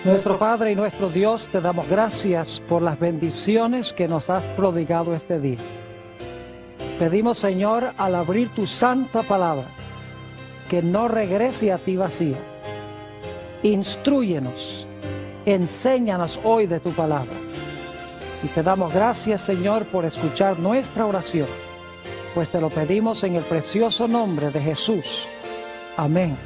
Nuestro Padre y nuestro Dios, te damos gracias por las bendiciones que nos has prodigado este día. Pedimos, Señor, al abrir tu santa palabra, que no regrese a ti vacía. Instrúyenos, enséñanos hoy de tu palabra. Y te damos gracias, Señor, por escuchar nuestra oración, pues te lo pedimos en el precioso nombre de Jesús. Amén.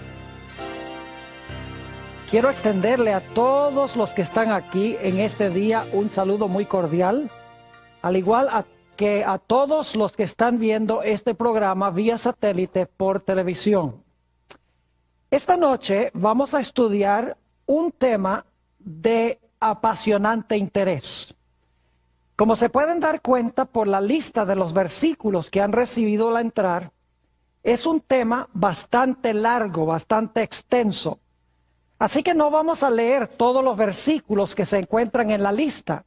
Quiero extenderle a todos los que están aquí en este día un saludo muy cordial, al igual que a todos los que están viendo este programa vía satélite por televisión. Esta noche vamos a estudiar un tema de apasionante interés. Como se pueden dar cuenta por la lista de los versículos que han recibido al entrar, es un tema bastante largo, bastante extenso. Así que no vamos a leer todos los versículos que se encuentran en la lista,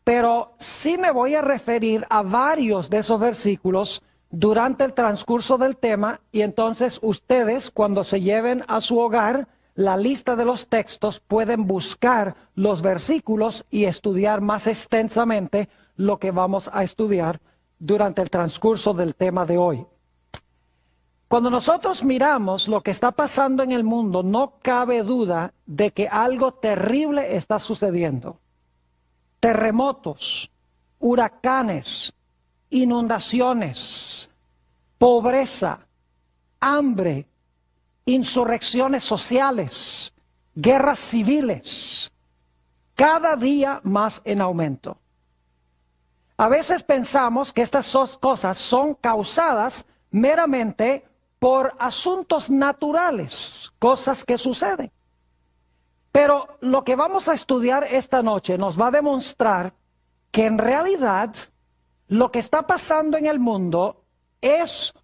pero sí me voy a referir a varios de esos versículos durante el transcurso del tema, y entonces ustedes, cuando se lleven a su hogar la lista de los textos, pueden buscar los versículos y estudiar más extensamente lo que vamos a estudiar durante el transcurso del tema de hoy. Cuando nosotros miramos lo que está pasando en el mundo, no cabe duda de que algo terrible está sucediendo. Terremotos, huracanes, inundaciones, pobreza, hambre, insurrecciones sociales, guerras civiles, cada día más en aumento. A veces pensamos que estas dos cosas son causadas meramente por asuntos naturales, cosas que suceden. Pero lo que vamos a estudiar esta noche nos va a demostrar que en realidad lo que está pasando en el mundo es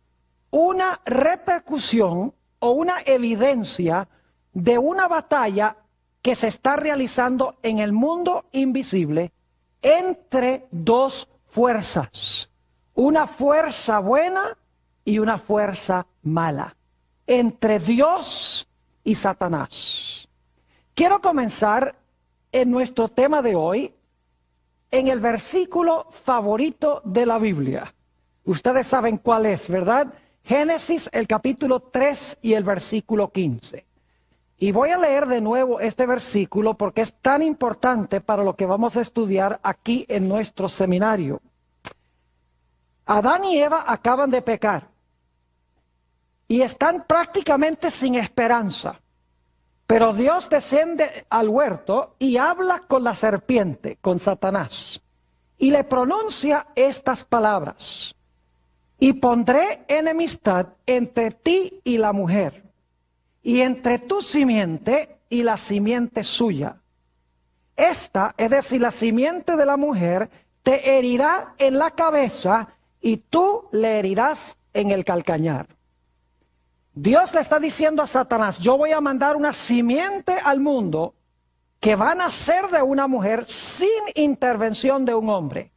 una repercusión o una evidencia de una batalla que se está realizando en el mundo invisible entre dos fuerzas. Una fuerza buena y una fuerza mala, entre Dios y Satanás. Quiero comenzar en nuestro tema de hoy en el versículo favorito de la Biblia. Ustedes saben cuál es, ¿verdad? Génesis, el capítulo 3 y el versículo 15. Y voy a leer de nuevo este versículo porque es tan importante para lo que vamos a estudiar aquí en nuestro seminario. Adán y Eva acaban de pecar y están prácticamente sin esperanza. Pero Dios desciende al huerto y habla con la serpiente, con Satanás, y le pronuncia estas palabras: y pondré enemistad entre ti y la mujer, y entre tu simiente y la simiente suya. Esta, es decir, la simiente de la mujer, te herirá en la cabeza y tú le herirás en el calcañar. Dios le está diciendo a Satanás: yo voy a mandar una simiente al mundo que va a nacer de una mujer sin intervención de un hombre.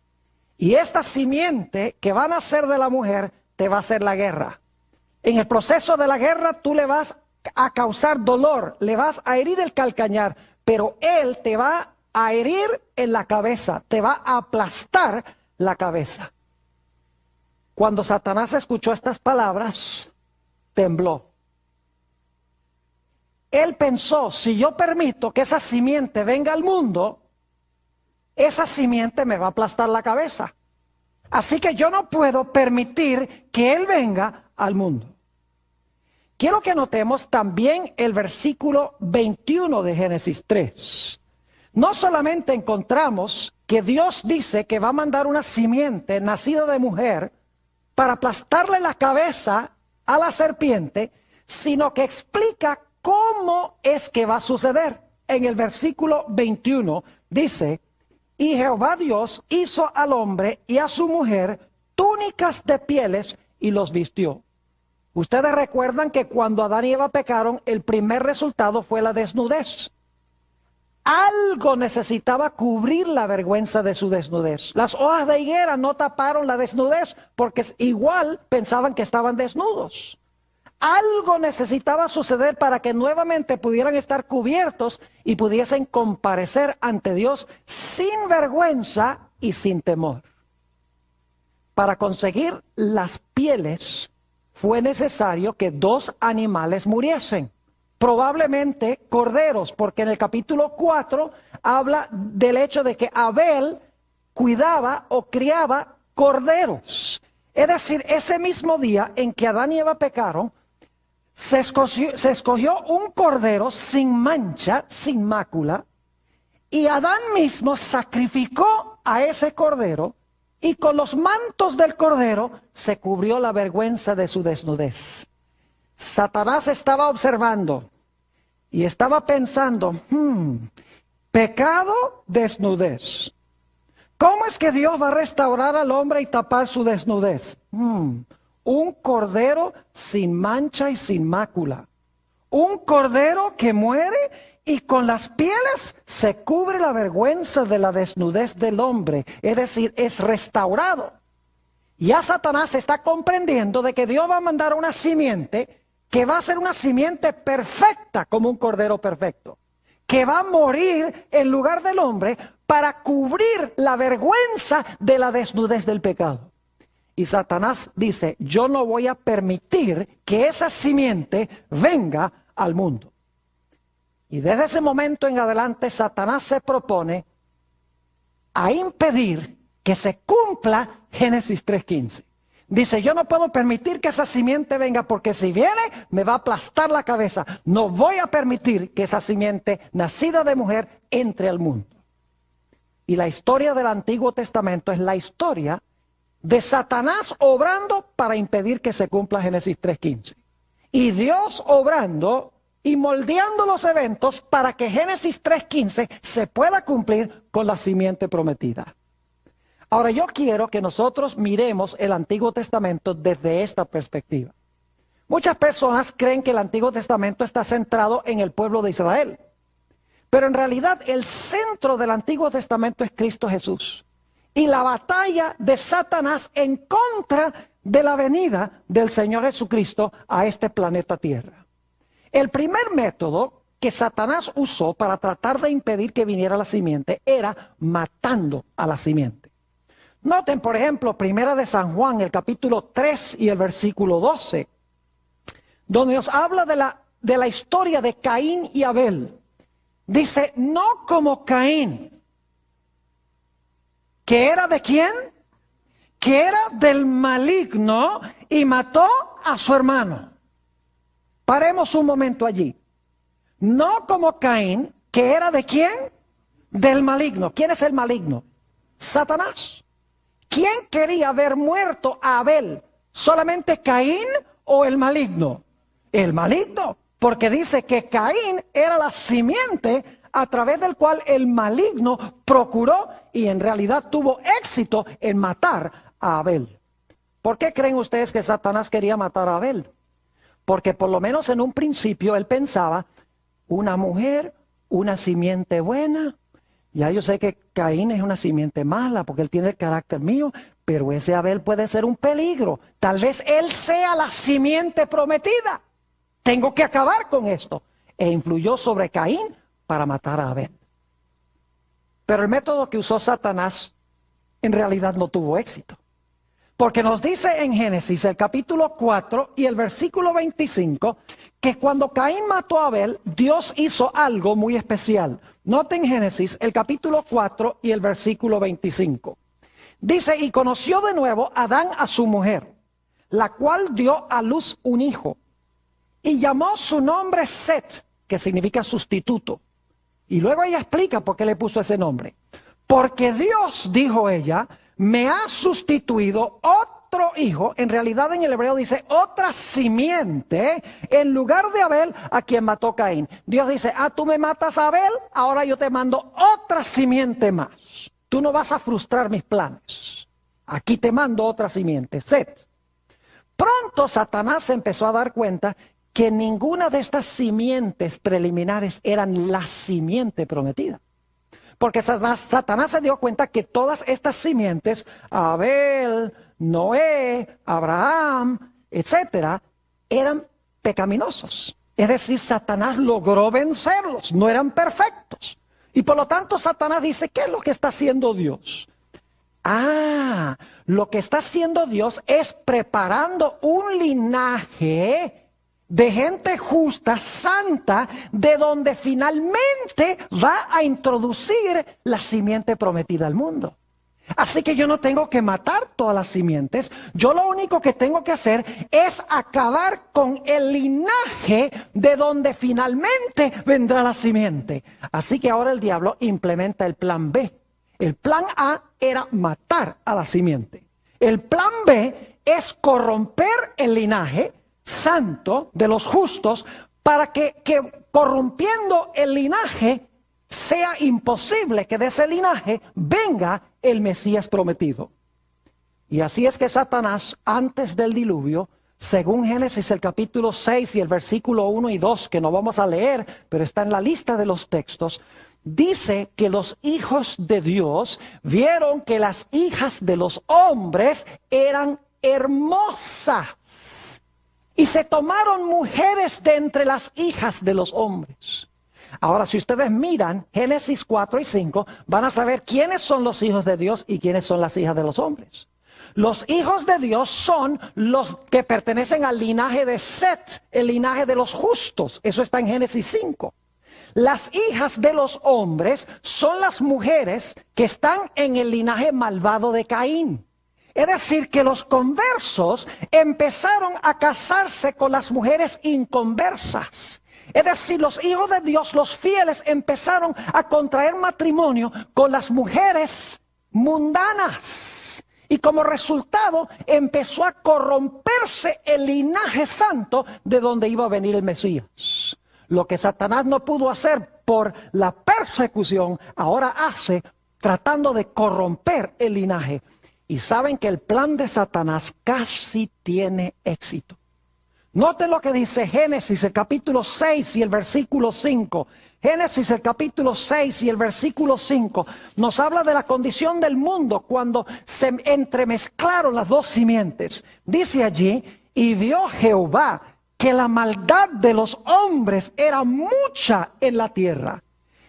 Y esta simiente que va a nacer de la mujer te va a hacer la guerra. En el proceso de la guerra tú le vas a causar dolor, le vas a herir el calcañar, pero él te va a herir en la cabeza, te va a aplastar la cabeza. Cuando Satanás escuchó estas palabras, tembló. Él pensó: si yo permito que esa simiente venga al mundo, esa simiente me va a aplastar la cabeza. Así que yo no puedo permitir que él venga al mundo. Quiero que notemos también el versículo 21 de Génesis 3. No solamente encontramos que Dios dice que va a mandar una simiente nacida de mujer para aplastarle la cabeza a la serpiente, sino que explica cómo es que va a suceder. En el versículo 21 dice: y Jehová Dios hizo al hombre y a su mujer túnicas de pieles y los vistió. Ustedes recuerdan que cuando Adán y Eva pecaron, el primer resultado fue la desnudez. Algo necesitaba cubrir la vergüenza de su desnudez. Las hojas de higuera no taparon la desnudez porque igual pensaban que estaban desnudos. algo necesitaba suceder para que nuevamente pudieran estar cubiertos y pudiesen comparecer ante Dios sin vergüenza y sin temor. Para conseguir las pieles fue necesario que 2 animales muriesen. Probablemente corderos, porque en el capítulo 4 habla del hecho de que Abel cuidaba o criaba corderos. Es decir, ese mismo día en que Adán y Eva pecaron, se escogió un cordero sin mancha, sin mácula, y Adán mismo sacrificó a ese cordero, y con los mantos del cordero se cubrió la vergüenza de su desnudez. Satanás estaba observando y estaba pensando, pecado, desnudez. ¿Cómo es que Dios va a restaurar al hombre y tapar su desnudez? Un cordero sin mancha y sin mácula. Un cordero que muere y con las pieles se cubre la vergüenza de la desnudez del hombre. Es decir, es restaurado. Ya Satanás está comprendiendo de que Dios va a mandar una simiente que va a ser una simiente perfecta como un cordero perfecto, que va a morir en lugar del hombre para cubrir la vergüenza de la desnudez del pecado. Y Satanás dice, yo no voy a permitir que esa simiente venga al mundo. Y desde ese momento en adelante Satanás se propone a impedir que se cumpla Génesis 3:15. Dice, yo no puedo permitir que esa simiente venga porque si viene me va a aplastar la cabeza. No voy a permitir que esa simiente nacida de mujer entre al mundo. Y la historia del Antiguo Testamento es la historia de Satanás obrando para impedir que se cumpla Génesis 3:15. Y Dios obrando y moldeando los eventos para que Génesis 3:15 se pueda cumplir con la simiente prometida. Ahora yo quiero que nosotros miremos el Antiguo Testamento desde esta perspectiva. Muchas personas creen que el Antiguo Testamento está centrado en el pueblo de Israel. Pero en realidad el centro del Antiguo Testamento es Cristo Jesús. Y la batalla de Satanás en contra de la venida del Señor Jesucristo a este planeta Tierra. El primer método que Satanás usó para tratar de impedir que viniera la simiente era matando a la simiente. Noten, por ejemplo, Primera de San Juan, el capítulo 3 y el versículo 12, donde nos habla de la historia de Caín y Abel. Dice, no como Caín, que era de quién, que era del maligno y mató a su hermano. Paremos un momento allí. No como Caín, que era de quién, del maligno. ¿Quién es el maligno? Satanás. ¿Quién quería ver muerto a Abel? ¿Solamente Caín o el maligno? El maligno, porque dice que Caín era la simiente a través del cual el maligno procuró y en realidad tuvo éxito en matar a Abel. ¿Por qué creen ustedes que Satanás quería matar a Abel? Porque por lo menos en un principio él pensaba, una mujer, una simiente buena. Ya yo sé que Caín es una simiente mala porque él tiene el carácter mío, pero ese Abel puede ser un peligro. Tal vez él sea la simiente prometida. Tengo que acabar con esto. E influyó sobre Caín para matar a Abel. Pero el método que usó Satanás en realidad no tuvo éxito. Porque nos dice en Génesis el capítulo 4 y el versículo 25 que cuando Caín mató a Abel, Dios hizo algo muy especial. Noten Génesis el capítulo 4 y el versículo 25. Dice, y conoció de nuevo Adán a su mujer, la cual dio a luz un hijo, y llamó su nombre Set, que significa sustituto. Y luego ella explica por qué le puso ese nombre. Porque Dios, dijo ella, me ha sustituido otro hijo, en realidad en el hebreo dice otra simiente, en lugar de Abel a quien mató Caín. Dios dice, tú me matas a Abel, ahora yo te mando otra simiente más. Tú no vas a frustrar mis planes. Aquí te mando otra simiente, Set. Pronto Satanás se empezó a dar cuenta que ninguna de estas simientes preliminares eran la simiente prometida. Porque Satanás se dio cuenta que todas estas simientes, Abel, Noé, Abraham, etcétera, eran pecaminosos. Es decir, Satanás logró vencerlos, no eran perfectos. Y por lo tanto Satanás dice, ¿qué es lo que está haciendo Dios? Lo que está haciendo Dios es preparando un linaje de gente justa, santa, de donde finalmente va a introducir la simiente prometida al mundo. Así que yo no tengo que matar todas las simientes, yo lo único que tengo que hacer es acabar con el linaje de donde finalmente vendrá la simiente. Así que ahora el diablo implementa el plan B. El plan A era matar a la simiente. El plan B es corromper el linaje santo de los justos para que corrompiendo el linaje sea imposible que de ese linaje venga el Mesías prometido. Y así es que Satanás, antes del diluvio, según Génesis el capítulo 6 y el versículo 1 y 2, que no vamos a leer, pero está en la lista de los textos, dice que los hijos de Dios vieron que las hijas de los hombres eran hermosas y se tomaron mujeres de entre las hijas de los hombres. Ahora, si ustedes miran Génesis 4 y 5, van a saber quiénes son los hijos de Dios y quiénes son las hijas de los hombres. Los hijos de Dios son los que pertenecen al linaje de Set, el linaje de los justos. Eso está en Génesis 5. Las hijas de los hombres son las mujeres que están en el linaje malvado de Caín. Es decir, que los conversos empezaron a casarse con las mujeres inconversas. Es decir, los hijos de Dios, los fieles, empezaron a contraer matrimonio con las mujeres mundanas. Y como resultado empezó a corromperse el linaje santo de donde iba a venir el Mesías. Lo que Satanás no pudo hacer por la persecución, ahora hace tratando de corromper el linaje. Y saben que el plan de Satanás casi tiene éxito. Noten lo que dice Génesis, el capítulo 6 y el versículo 5. Génesis, el capítulo 6 y el versículo 5, nos habla de la condición del mundo cuando se entremezclaron las dos simientes. Dice allí, y vio Jehová que la maldad de los hombres era mucha en la tierra,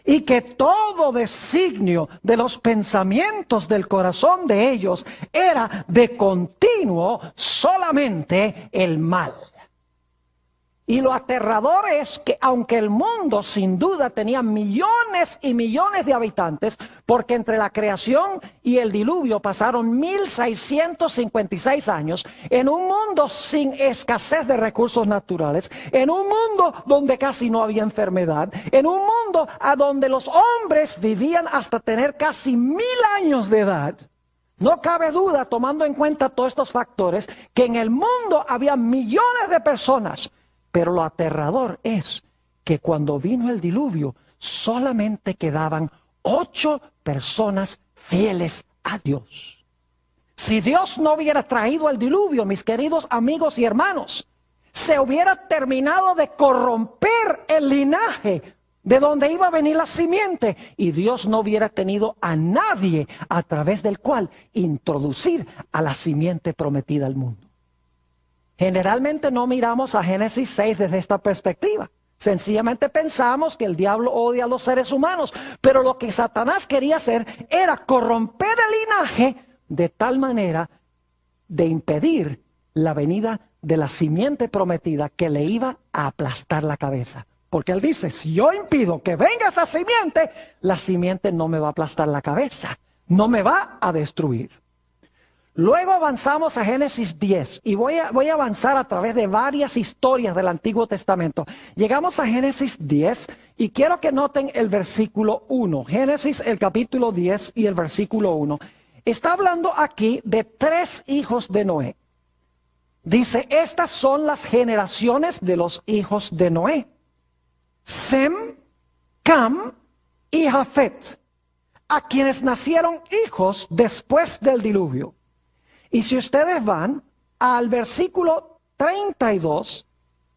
y que todo designio de los pensamientos del corazón de ellos era de continuo solamente el mal. Y lo aterrador es que aunque el mundo sin duda tenía millones y millones de habitantes, porque entre la creación y el diluvio pasaron 1656 años, en un mundo sin escasez de recursos naturales, en un mundo donde casi no había enfermedad, en un mundo a donde los hombres vivían hasta tener casi 1000 años de edad, no cabe duda, tomando en cuenta todos estos factores, que en el mundo había millones de personas. Pero lo aterrador es que cuando vino el diluvio, solamente quedaban 8 personas fieles a Dios. Si Dios no hubiera traído el diluvio, mis queridos amigos y hermanos, se hubiera terminado de corromper el linaje de donde iba a venir la simiente, y Dios no hubiera tenido a nadie a través del cual introducir a la simiente prometida al mundo. Generalmente no miramos a Génesis 6 desde esta perspectiva. Sencillamente pensamos que el diablo odia a los seres humanos, pero lo que Satanás quería hacer era corromper el linaje de tal manera de impedir la venida de la simiente prometida que le iba a aplastar la cabeza. Porque él dice, si yo impido que venga esa simiente, la simiente no me va a aplastar la cabeza, no me va a destruir. Luego avanzamos a Génesis 10 y voy a avanzar a través de varias historias del Antiguo Testamento. Llegamos a Génesis 10 y quiero que noten el versículo 1. Génesis, el capítulo 10 y el versículo 1. Está hablando aquí de 3 hijos de Noé. Dice, estas son las generaciones de los hijos de Noé: Sem, Cam y Jafet, a quienes nacieron hijos después del diluvio. Y si ustedes van al versículo 32,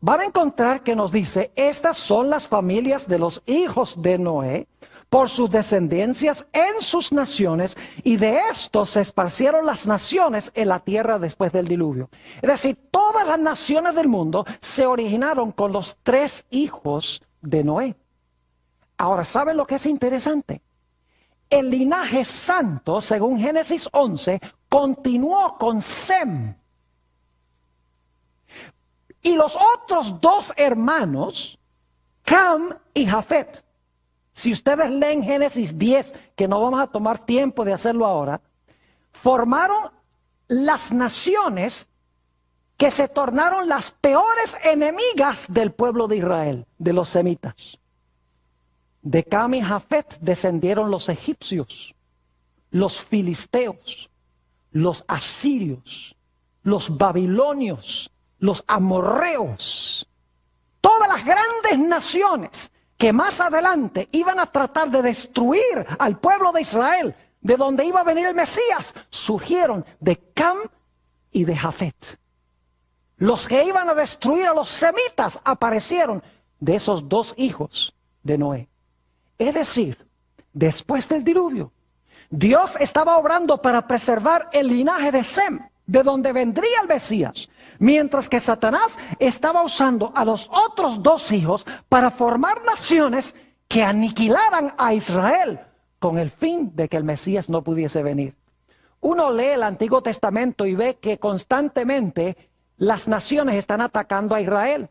van a encontrar que nos dice, estas son las familias de los hijos de Noé, por sus descendencias en sus naciones, y de estos se esparcieron las naciones en la tierra después del diluvio. Es decir, todas las naciones del mundo se originaron con los 3 hijos de Noé. Ahora, ¿saben lo que es interesante? El linaje santo, según Génesis 11, continuó con Sem. Y los otros 2 hermanos, Cam y Jafet. Si ustedes leen Génesis 10, que no vamos a tomar tiempo de hacerlo ahora, formaron las naciones que se tornaron las peores enemigas del pueblo de Israel, de los semitas. De Cam y Jafet descendieron los egipcios, los filisteos, los asirios, los babilonios, los amorreos. Todas las grandes naciones que más adelante iban a tratar de destruir al pueblo de Israel, de donde iba a venir el Mesías, surgieron de Cam y de Jafet. Los que iban a destruir a los semitas aparecieron de esos 2 hijos de Noé. Es decir, después del diluvio, Dios estaba obrando para preservar el linaje de Sem, de donde vendría el Mesías, mientras que Satanás estaba usando a los otros 2 hijos para formar naciones que aniquilaran a Israel con el fin de que el Mesías no pudiese venir. Uno lee el Antiguo Testamento y ve que constantemente las naciones están atacando a Israel.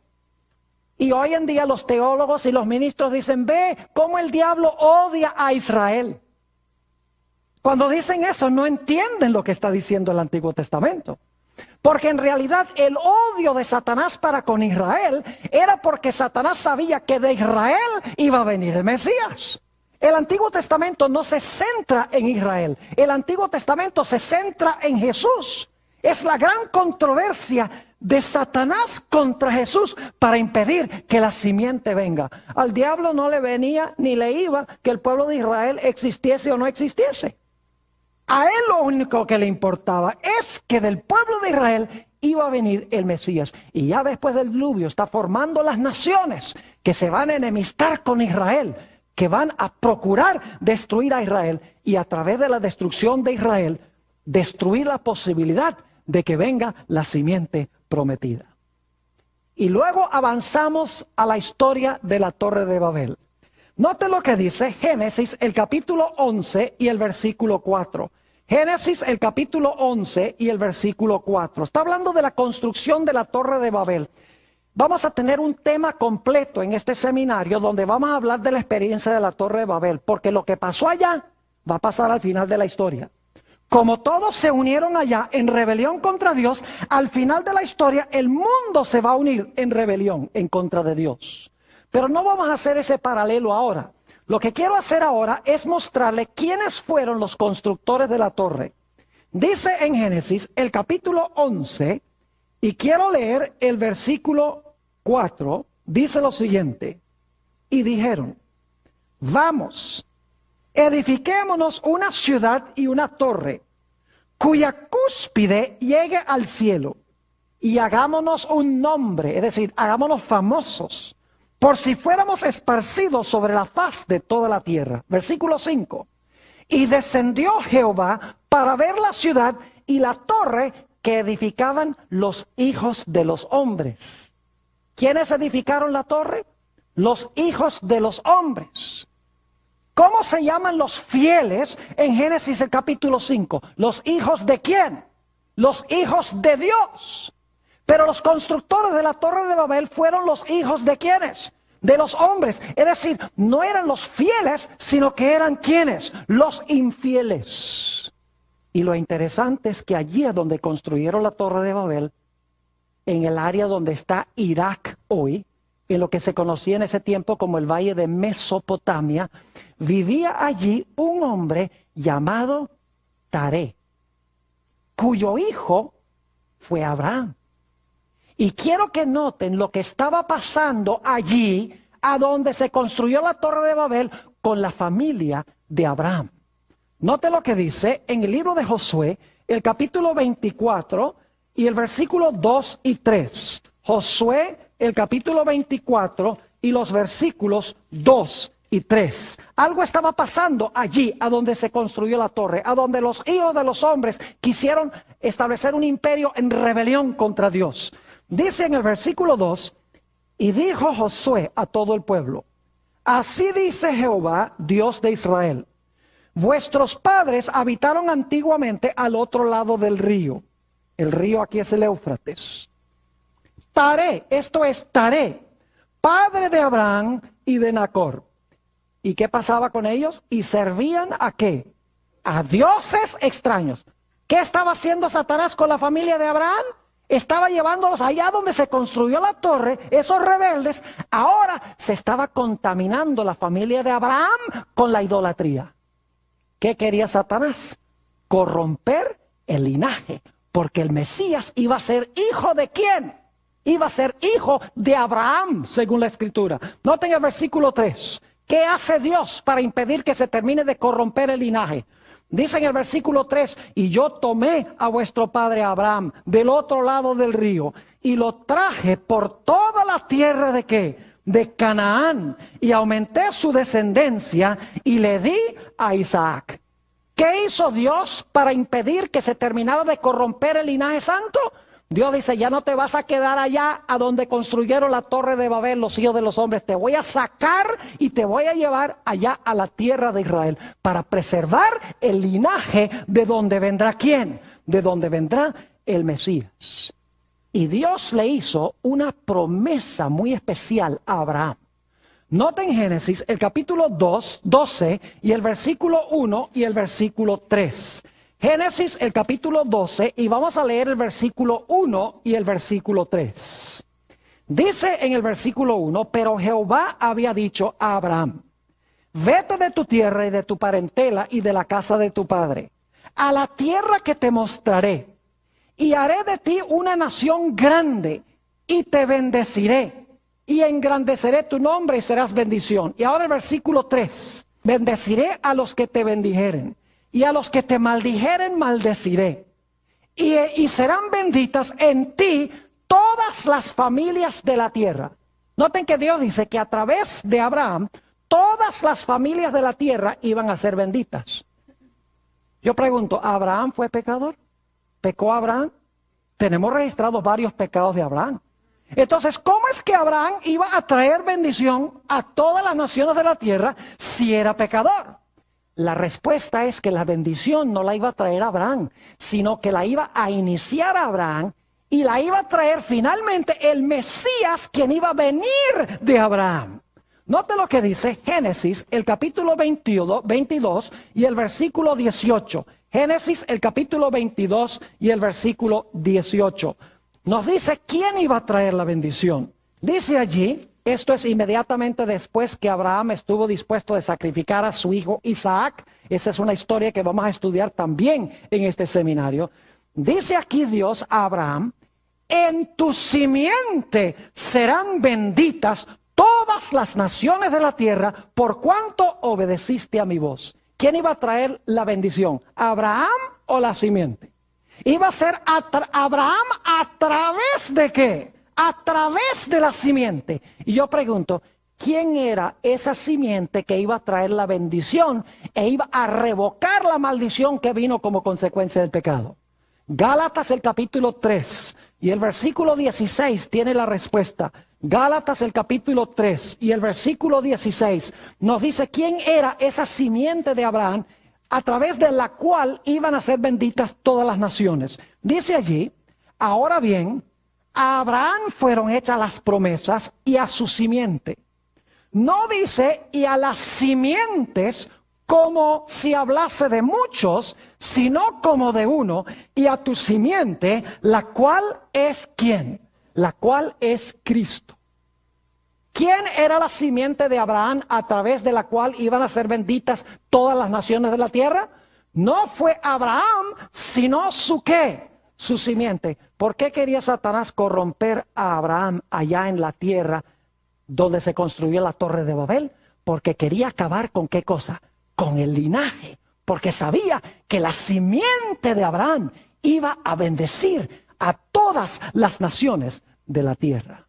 Y hoy en día los teólogos y los ministros dicen, ve cómo el diablo odia a Israel. Cuando dicen eso no entienden lo que está diciendo el Antiguo Testamento. Porque en realidad el odio de Satanás para con Israel era porque Satanás sabía que de Israel iba a venir el Mesías. El Antiguo Testamento no se centra en Israel. El Antiguo Testamento se centra en Jesús. Es la gran controversia de Satanás contra Jesús para impedir que la simiente venga. Al diablo no le venía ni le iba que el pueblo de Israel existiese o no existiese. A él lo único que le importaba es que del pueblo de Israel iba a venir el Mesías. Y ya después del diluvio está formando las naciones que se van a enemistar con Israel, que van a procurar destruir a Israel y a través de la destrucción de Israel, destruir la posibilidad de que venga la simiente prometida. Y luego avanzamos a la historia de la Torre de Babel. Note lo que dice Génesis, el capítulo 11 y el versículo 4. Génesis, el capítulo 11 y el versículo 4. Está hablando de la construcción de la Torre de Babel. Vamos a tener un tema completo en este seminario donde vamos a hablar de la experiencia de la Torre de Babel, porque lo que pasó allá va a pasar al final de la historia. Como todos se unieron allá en rebelión contra Dios, al final de la historia el mundo se va a unir en rebelión en contra de Dios. Pero no vamos a hacer ese paralelo ahora. Lo que quiero hacer ahora es mostrarle quiénes fueron los constructores de la torre. Dice en Génesis el capítulo 11, y quiero leer el versículo 4, dice lo siguiente. Y dijeron, vamos, edifiquémonos una ciudad y una torre, cuya cúspide llegue al cielo, y hagámonos un nombre, es decir, hagámonos famosos, por si fuéramos esparcidos sobre la faz de toda la tierra. Versículo 5. Y descendió Jehová para ver la ciudad y la torre que edificaban los hijos de los hombres. ¿Quiénes edificaron la torre? Los hijos de los hombres. ¿Cómo se llaman los fieles en Génesis el capítulo 5? ¿Los hijos de quién? Los hijos de Dios. Pero los constructores de la Torre de Babel fueron los hijos de ¿quiénes? De los hombres. Es decir, no eran los fieles, sino que eran ¿quiénes? Los infieles. Y lo interesante es que allí es donde construyeron la Torre de Babel, en el área donde está Irak hoy, en lo que se conocía en ese tiempo como el Valle de Mesopotamia, vivía allí un hombre llamado Taré, cuyo hijo fue Abraham. Y quiero que noten lo que estaba pasando allí, a donde se construyó la Torre de Babel, con la familia de Abraham. Note lo que dice en el libro de Josué, el capítulo 24 y el versículo 2 y 3. Josué, el capítulo 24 y los versículos 2 y 3. Algo estaba pasando allí, a donde se construyó la torre, a donde los hijos de los hombres quisieron establecer un imperio en rebelión contra Dios. Dice en el versículo 2, y dijo Josué a todo el pueblo, así dice Jehová, Dios de Israel, vuestros padres habitaron antiguamente al otro lado del río. El río aquí es el Éufrates. Taré, esto es Taré, padre de Abraham y de Nacor. ¿Y qué pasaba con ellos? Y servían ¿a qué? A dioses extraños. ¿Qué estaba haciendo Satanás con la familia de Abraham? Estaba llevándolos allá donde se construyó la torre, esos rebeldes. Ahora se estaba contaminando la familia de Abraham con la idolatría. ¿Qué quería Satanás? Corromper el linaje, porque el Mesías iba a ser hijo de ¿quién? Iba a ser hijo de Abraham, según la Escritura. Noten el versículo 3. ¿Qué hace Dios para impedir que se termine de corromper el linaje? Dice en el versículo 3, y yo tomé a vuestro padre Abraham del otro lado del río y lo traje por toda la tierra de ¿qué? De Canaán, y aumenté su descendencia y le di a Isaac. ¿Qué hizo Dios para impedir que se terminara de corromper el linaje santo? Dios dice, ya no te vas a quedar allá a donde construyeron la torre de Babel los hijos de los hombres. Te voy a sacar y te voy a llevar allá a la tierra de Israel para preservar el linaje de donde vendrá ¿quién? De donde vendrá el Mesías. Y Dios le hizo una promesa muy especial a Abraham. Noten Génesis el capítulo 12 y el versículo 1 y el versículo 3. Génesis el capítulo 12 y vamos a leer el versículo 1 y el versículo 3. Dice en el versículo 1, pero Jehová había dicho a Abraham, vete de tu tierra y de tu parentela y de la casa de tu padre, a la tierra que te mostraré, y haré de ti una nación grande, y te bendeciré, y engrandeceré tu nombre y serás bendición. Y ahora el versículo 3, bendeciré a los que te bendijeren, y a los que te maldijeren maldeciré. Y serán benditas en ti todas las familias de la tierra. Noten que Dios dice que a través de Abraham, todas las familias de la tierra iban a ser benditas. Yo pregunto, ¿Abraham fue pecador? ¿Pecó Abraham? Tenemos registrados varios pecados de Abraham. Entonces, ¿cómo es que Abraham iba a traer bendición a todas las naciones de la tierra si era pecador? La respuesta es que la bendición no la iba a traer Abraham, sino que la iba a iniciar Abraham y la iba a traer finalmente el Mesías, quien iba a venir de Abraham. Note lo que dice Génesis, el capítulo 22 y el versículo 18. Génesis, el capítulo 22 y el versículo 18. Nos dice quién iba a traer la bendición. Dice allí, esto es inmediatamente después que Abraham estuvo dispuesto a sacrificar a su hijo Isaac. Esa es una historia que vamos a estudiar también en este seminario. Dice aquí Dios a Abraham, en tu simiente serán benditas todas las naciones de la tierra por cuanto obedeciste a mi voz. ¿Quién iba a traer la bendición? ¿Abraham o la simiente? Iba a ser Abraham a través de ¿qué? A través de la simiente. Y yo pregunto, ¿quién era esa simiente que iba a traer la bendición e iba a revocar la maldición que vino como consecuencia del pecado? Gálatas el capítulo 3 y el versículo 16 tiene la respuesta. Gálatas el capítulo 3 y el versículo 16 nos dice quién era esa simiente de Abraham a través de la cual iban a ser benditas todas las naciones. Dice allí, ahora bien, a Abraham fueron hechas las promesas y a su simiente. No dice y a las simientes como si hablase de muchos, sino como de uno, y a tu simiente, la cual es ¿quién? La cual es Cristo. ¿Quién era la simiente de Abraham a través de la cual iban a ser benditas todas las naciones de la tierra? No fue Abraham, sino su ¿qué? Su simiente. ¿Por qué quería Satanás corromper a Abraham allá en la tierra donde se construyó la torre de Babel? Porque quería acabar con ¿qué cosa? Con el linaje. Porque sabía que la simiente de Abraham iba a bendecir a todas las naciones de la tierra.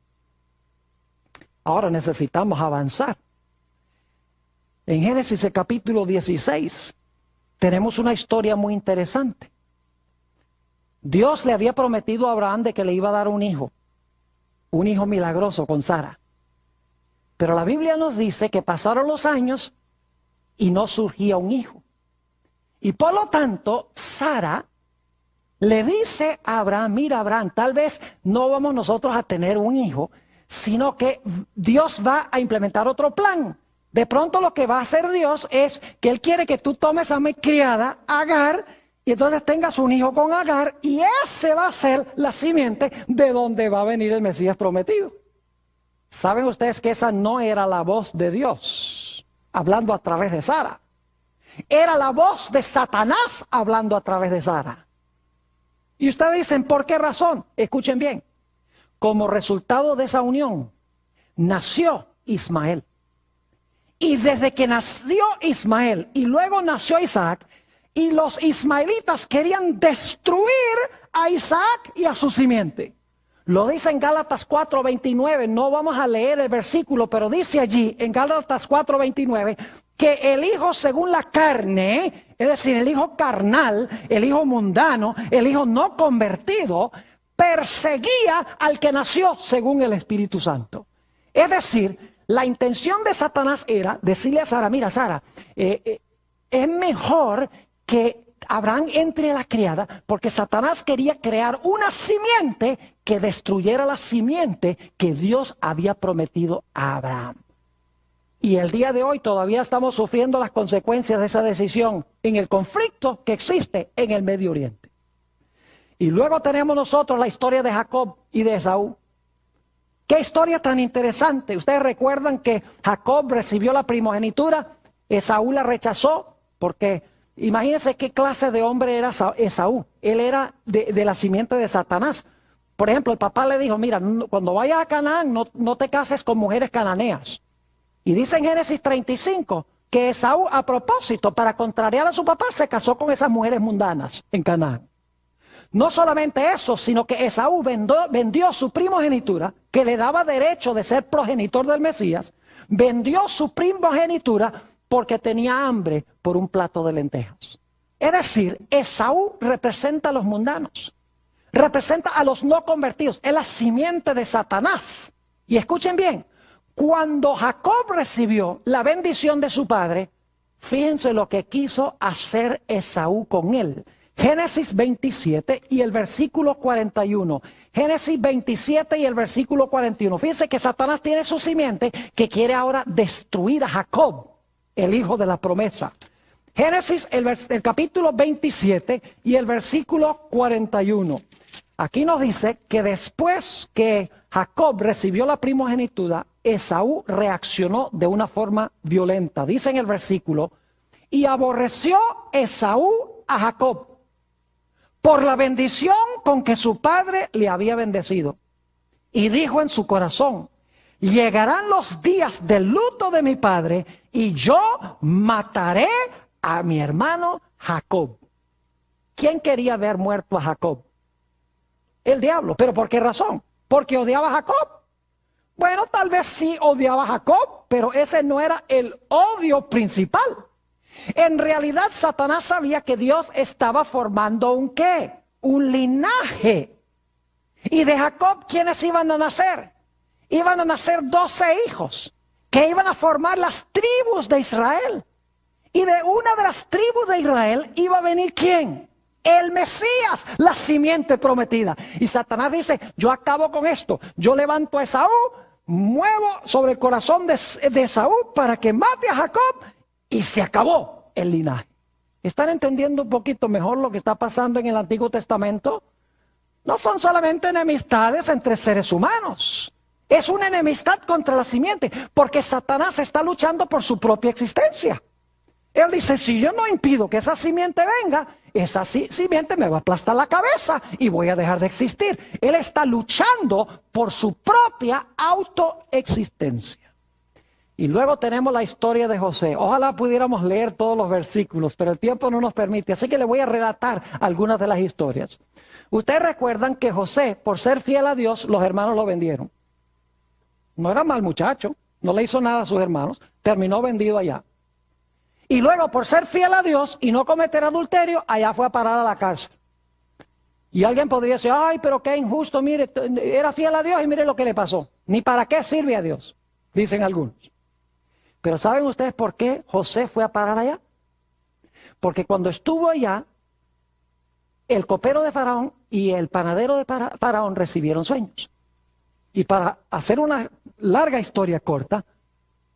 Ahora necesitamos avanzar. En Génesis el capítulo 16 tenemos una historia muy interesante. Dios le había prometido a Abraham de que le iba a dar un hijo milagroso con Sara. Pero la Biblia nos dice que pasaron los años y no surgía un hijo. Y por lo tanto, Sara le dice a Abraham, mira Abraham, tal vez no vamos nosotros a tener un hijo, sino que Dios va a implementar otro plan. De pronto lo que va a hacer Dios es que Él quiere que tú tomes a mi criada, Agar, y entonces tengas un hijo con Agar, y ese va a ser la simiente de donde va a venir el Mesías prometido. ¿Saben ustedes que esa no era la voz de Dios hablando a través de Sara? Era la voz de Satanás hablando a través de Sara. Y ustedes dicen, ¿por qué razón? Escuchen bien. Como resultado de esa unión, nació Ismael. Y desde que nació Ismael y luego nació Isaac, y los ismaelitas querían destruir a Isaac y a su simiente. Lo dice en Gálatas 4:29, no vamos a leer el versículo, pero dice allí en Gálatas 4:29 que el hijo según la carne, es decir, el hijo carnal, el hijo mundano, el hijo no convertido, perseguía al que nació según el Espíritu Santo. Es decir, la intención de Satanás era decirle a Sara, mira Sara, es mejor que Abraham entre a la criada, porque Satanás quería crear una simiente que destruyera la simiente que Dios había prometido a Abraham. Y el día de hoy todavía estamos sufriendo las consecuencias de esa decisión en el conflicto que existe en el Medio Oriente. Y luego tenemos nosotros la historia de Jacob y de Esaú. ¡Qué historia tan interesante! Ustedes recuerdan que Jacob recibió la primogenitura, Esaú la rechazó, porque imagínense qué clase de hombre era Esaú. Él era de la simiente de Satanás. Por ejemplo, el papá le dijo, mira, cuando vayas a Canaán no te cases con mujeres cananeas. Y dice en Génesis 35 que Esaú, a propósito, para contrariar a su papá, se casó con esas mujeres mundanas en Canaán. No solamente eso, sino que Esaú vendió su primogenitura, que le daba derecho de ser progenitor del Mesías, vendió su primogenitura porque tenía hambre por un plato de lentejas. Es decir, Esaú representa a los mundanos, representa a los no convertidos, es la simiente de Satanás. Y escuchen bien, cuando Jacob recibió la bendición de su padre, fíjense lo que quiso hacer Esaú con él. Génesis 27 y el versículo 41. Génesis 27 y el versículo 41. Fíjense que Satanás tiene su simiente que quiere ahora destruir a Jacob, el hijo de la promesa. Génesis, el capítulo 27 y el versículo 41. Aquí nos dice que después que Jacob recibió la primogenitura, Esaú reaccionó de una forma violenta. Dice en el versículo, y aborreció Esaú a Jacob por la bendición con que su padre le había bendecido. Y dijo en su corazón, llegarán los días del luto de mi padre y yo mataré a mi hermano Jacob. ¿Quién quería ver muerto a Jacob? El diablo. ¿Pero por qué razón? ¿Porque odiaba a Jacob? Bueno, tal vez sí odiaba a Jacob, pero ese no era el odio principal. En realidad, Satanás sabía que Dios estaba formando un ¿qué? Un linaje. Y de Jacob, ¿quiénes iban a nacer? Iban a nacer 12 hijos que iban a formar las tribus de Israel. Y de una de las tribus de Israel iba a venir ¿quién? El Mesías, la simiente prometida. Y Satanás dice, yo acabo con esto. Yo levanto a Esaú, muevo sobre el corazón de Esaú para que mate a Jacob y se acabó el linaje. ¿Están entendiendo un poquito mejor lo que está pasando en el Antiguo Testamento? No son solamente enemistades entre seres humanos. Es una enemistad contra la simiente, porque Satanás está luchando por su propia existencia. Él dice, si yo no impido que esa simiente venga, esa simiente me va a aplastar la cabeza y voy a dejar de existir. Él está luchando por su propia autoexistencia. Y luego tenemos la historia de José. Ojalá pudiéramos leer todos los versículos, pero el tiempo no nos permite. Así que le voy a relatar algunas de las historias. Ustedes recuerdan que José, por ser fiel a Dios, los hermanos lo vendieron. No era mal muchacho, no le hizo nada a sus hermanos, terminó vendido allá. Y luego, por ser fiel a Dios y no cometer adulterio, allá fue a parar a la cárcel. Y alguien podría decir, ay, pero qué injusto, mire, era fiel a Dios y mire lo que le pasó. Ni para qué sirve a Dios, dicen algunos. Pero ¿saben ustedes por qué José fue a parar allá? Porque cuando estuvo allá, el copero de Faraón y el panadero de Faraón recibieron sueños. Y para hacer una larga historia corta,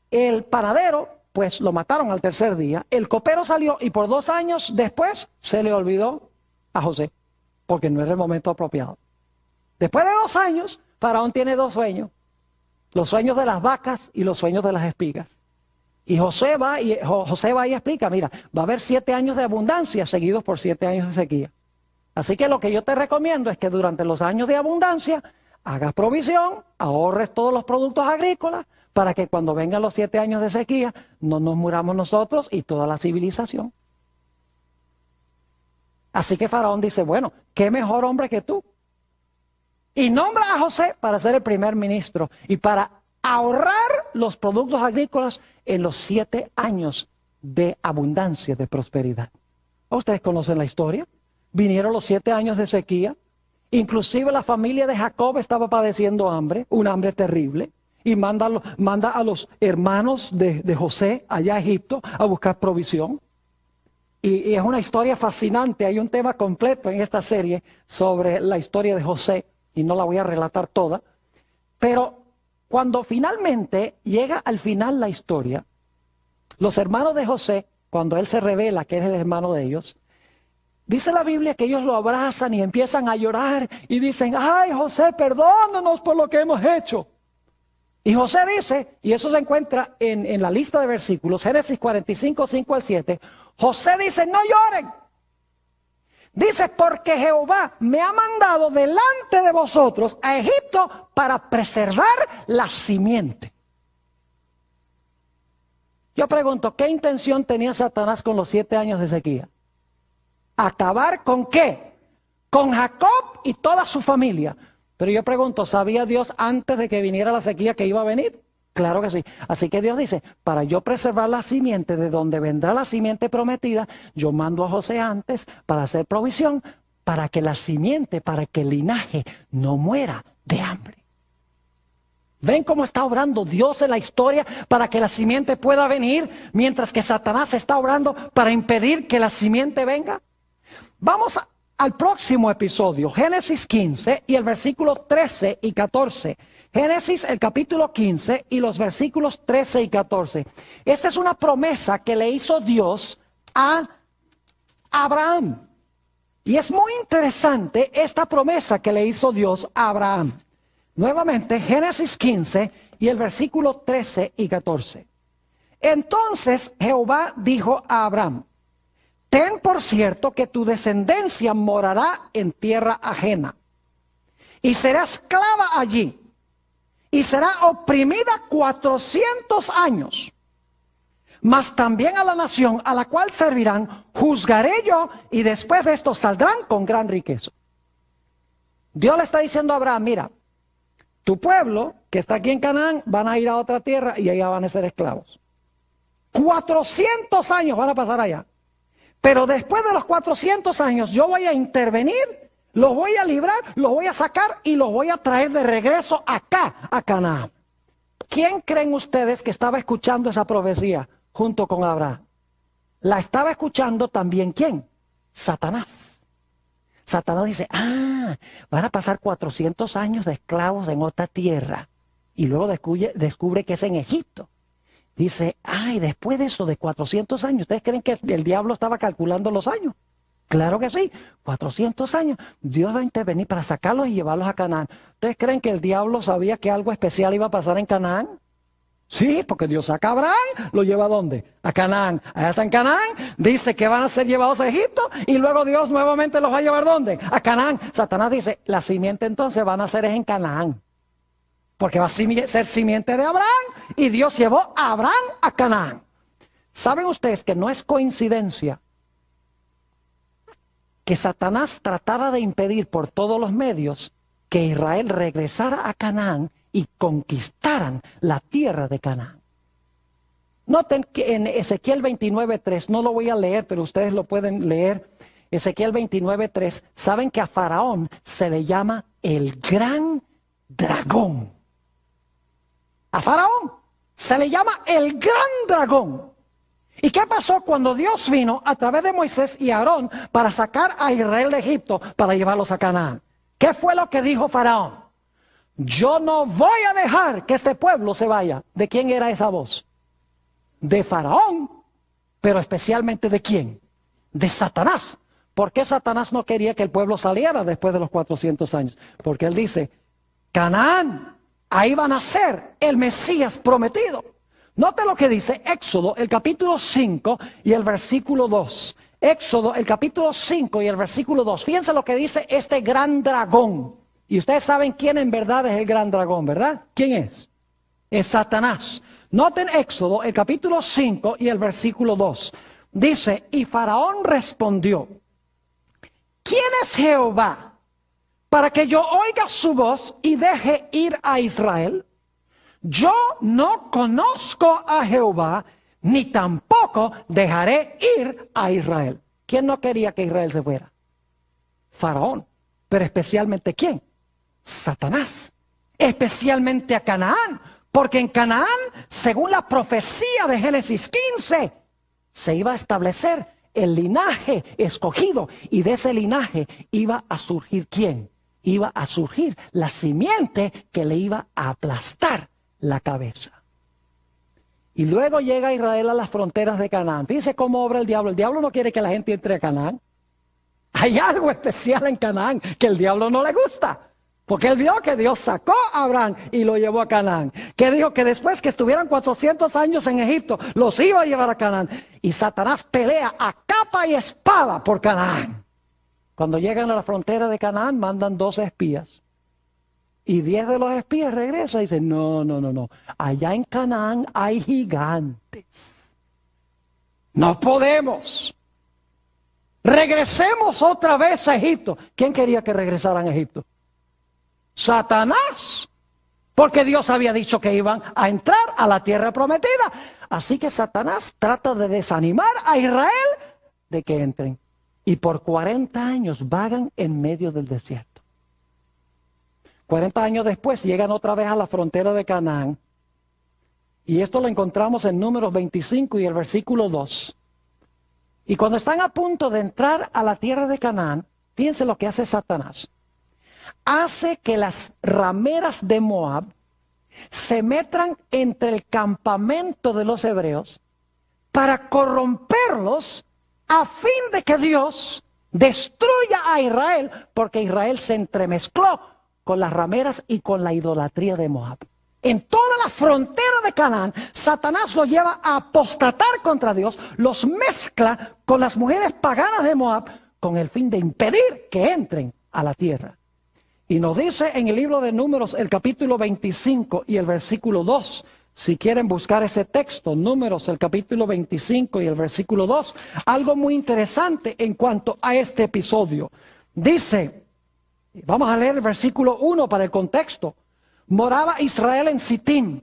el panadero, pues lo mataron al tercer día, el copero salió y por 2 años después se le olvidó a José, porque no era el momento apropiado. Después de 2 años, Faraón tiene 2 sueños, los sueños de las vacas y los sueños de las espigas. Y José va y explica, mira, va a haber 7 años de abundancia seguidos por 7 años de sequía. Así que lo que yo te recomiendo es que durante los años de abundancia hagas provisión, ahorres todos los productos agrícolas, para que cuando vengan los 7 años de sequía no nos muramos nosotros y toda la civilización. Así que Faraón dice, bueno, ¿qué mejor hombre que tú? Y nombra a José para ser el primer ministro y para ahorrar los productos agrícolas en los 7 años de abundancia, de prosperidad. ¿Ustedes conocen la historia? Vinieron los 7 años de sequía. Inclusive la familia de Jacob estaba padeciendo hambre, un hambre terrible. Y manda a los hermanos de José allá a Egipto a buscar provisión. Y es una historia fascinante. Hay un tema completo en esta serie sobre la historia de José. Y no la voy a relatar toda. Pero cuando finalmente llega al final la historia, los hermanos de José, cuando él se revela que es el hermano de ellos, dice la Biblia que ellos lo abrazan y empiezan a llorar y dicen, ay José, perdónanos por lo que hemos hecho. Y José dice, y eso se encuentra en la lista de versículos, Génesis 45, 5 al 7, José dice, no lloren. Dice, porque Jehová me ha mandado delante de vosotros a Egipto para preservar la simiente. Yo pregunto, ¿qué intención tenía Satanás con los 7 años de sequía? ¿Acabar con qué? Con Jacob y toda su familia. Pero yo pregunto, ¿sabía Dios antes de que viniera la sequía que iba a venir? Claro que sí. Así que Dios dice, para yo preservar la simiente de donde vendrá la simiente prometida, yo mando a José antes para hacer provisión, para que la simiente, para que el linaje no muera de hambre. ¿Ven cómo está obrando Dios en la historia para que la simiente pueda venir, mientras que Satanás está obrando para impedir que la simiente venga? Vamos al próximo episodio, Génesis 15 y el versículo 13 y 14. Génesis, el capítulo 15 y los versículos 13 y 14. Esta es una promesa que le hizo Dios a Abraham. Y es muy interesante esta promesa que le hizo Dios a Abraham. Nuevamente, Génesis 15 y el versículo 13 y 14. Entonces Jehová dijo a Abraham, ten por cierto que tu descendencia morará en tierra ajena, y será esclava allí, y será oprimida 400 años. Mas también a la nación a la cual servirán, juzgaré yo, y después de esto saldrán con gran riqueza. Dios le está diciendo a Abraham, mira, tu pueblo que está aquí en Canaán van a ir a otra tierra y allá van a ser esclavos. 400 años van a pasar allá. Pero después de los 400 años yo voy a intervenir, los voy a librar, los voy a sacar y los voy a traer de regreso acá, a Canaán. ¿Quién creen ustedes que estaba escuchando esa profecía junto con Abraham? La estaba escuchando también ¿quién? Satanás. Satanás dice, van a pasar 400 años de esclavos en otra tierra. Y luego descubre que es en Egipto. Dice, después de eso de 400 años, ¿ustedes creen que el diablo estaba calculando los años? Claro que sí, 400 años. Dios va a intervenir para sacarlos y llevarlos a Canaán. ¿Ustedes creen que el diablo sabía que algo especial iba a pasar en Canaán? Sí, porque Dios saca a Abraham, lo lleva ¿a dónde? A Canaán. Allá está en Canaán, dice que van a ser llevados a Egipto y luego Dios nuevamente los va a llevar ¿dónde? A Canaán. Satanás dice, la simiente entonces van a ser en Canaán. Porque va a ser simiente de Abraham y Dios llevó a Abraham a Canaán. ¿Saben ustedes que no es coincidencia que Satanás tratara de impedir por todos los medios que Israel regresara a Canaán y conquistaran la tierra de Canaán? Noten que en Ezequiel 29:3, no lo voy a leer, pero ustedes lo pueden leer. Ezequiel 29:3, saben que a Faraón se le llama el gran dragón. A Faraón se le llama el gran dragón. ¿Y qué pasó cuando Dios vino a través de Moisés y Aarón para sacar a Israel de Egipto para llevarlos a Canaán? ¿Qué fue lo que dijo Faraón? Yo no voy a dejar que este pueblo se vaya. ¿De quién era esa voz? De Faraón, pero especialmente ¿de quién? De Satanás. ¿Por qué Satanás no quería que el pueblo saliera después de los 400 años? Porque él dice, Canaán, ahí va a nacer el Mesías prometido. Note lo que dice Éxodo, el capítulo 5 y el versículo 2. Éxodo, el capítulo 5 y el versículo 2. Fíjense lo que dice este gran dragón. Y ustedes saben quién en verdad es el gran dragón, ¿verdad? ¿Quién es? Es Satanás. Noten Éxodo, el capítulo 5 y el versículo 2. Dice, y Faraón respondió, ¿quién es Jehová para que yo oiga su voz y deje ir a Israel? Yo no conozco a Jehová, ni tampoco dejaré ir a Israel. ¿Quién no quería que Israel se fuera? Faraón. Pero especialmente ¿quién? Satanás. Especialmente a Canaán. Porque en Canaán, según la profecía de Génesis 15, se iba a establecer el linaje escogido. Y de ese linaje iba a surgir ¿quién? Iba a surgir la simiente que le iba a aplastar la cabeza. Y luego llega Israel a las fronteras de Canaán. Fíjense cómo obra el diablo. El diablo no quiere que la gente entre a Canaán. Hay algo especial en Canaán que el diablo no le gusta. Porque él vio que Dios sacó a Abraham y lo llevó a Canaán. Que dijo que después que estuvieran 400 años en Egipto, los iba a llevar a Canaán. Y Satanás pelea a capa y espada por Canaán. Cuando llegan a la frontera de Canaán, mandan 12 espías. Y 10 de los espías regresan y dicen, no. Allá en Canaán hay gigantes. No podemos. Regresemos otra vez a Egipto. ¿Quién quería que regresaran a Egipto? Satanás. Porque Dios había dicho que iban a entrar a la tierra prometida. Así que Satanás trata de desanimar a Israel de que entren. Y por 40 años vagan en medio del desierto. 40 años después llegan otra vez a la frontera de Canaán. Y esto lo encontramos en Números 25 y el versículo 2. Y cuando están a punto de entrar a la tierra de Canaán, fíjense lo que hace Satanás. Hace que las rameras de Moab se metan entre el campamento de los hebreos para corromperlos a fin de que Dios destruya a Israel, porque Israel se entremezcló con las rameras y con la idolatría de Moab. En toda la frontera de Canaán, Satanás los lleva a apostatar contra Dios, los mezcla con las mujeres paganas de Moab, con el fin de impedir que entren a la tierra. Y nos dice en el libro de Números, el capítulo 25 y el versículo 2, si quieren buscar ese texto, Números, el capítulo 25 y el versículo 2, algo muy interesante en cuanto a este episodio. Dice, vamos a leer el versículo 1 para el contexto. Moraba Israel en Sitim,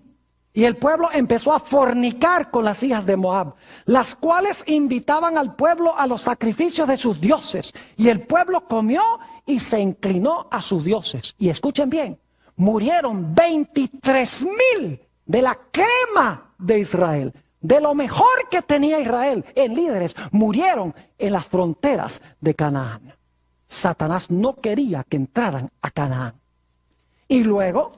y el pueblo empezó a fornicar con las hijas de Moab, las cuales invitaban al pueblo a los sacrificios de sus dioses. Y el pueblo comió y se inclinó a sus dioses. Y escuchen bien, murieron 23,000 de la crema de Israel. De lo mejor que tenía Israel en líderes, murieron en las fronteras de Canaán. Satanás no quería que entraran a Canaán. Y luego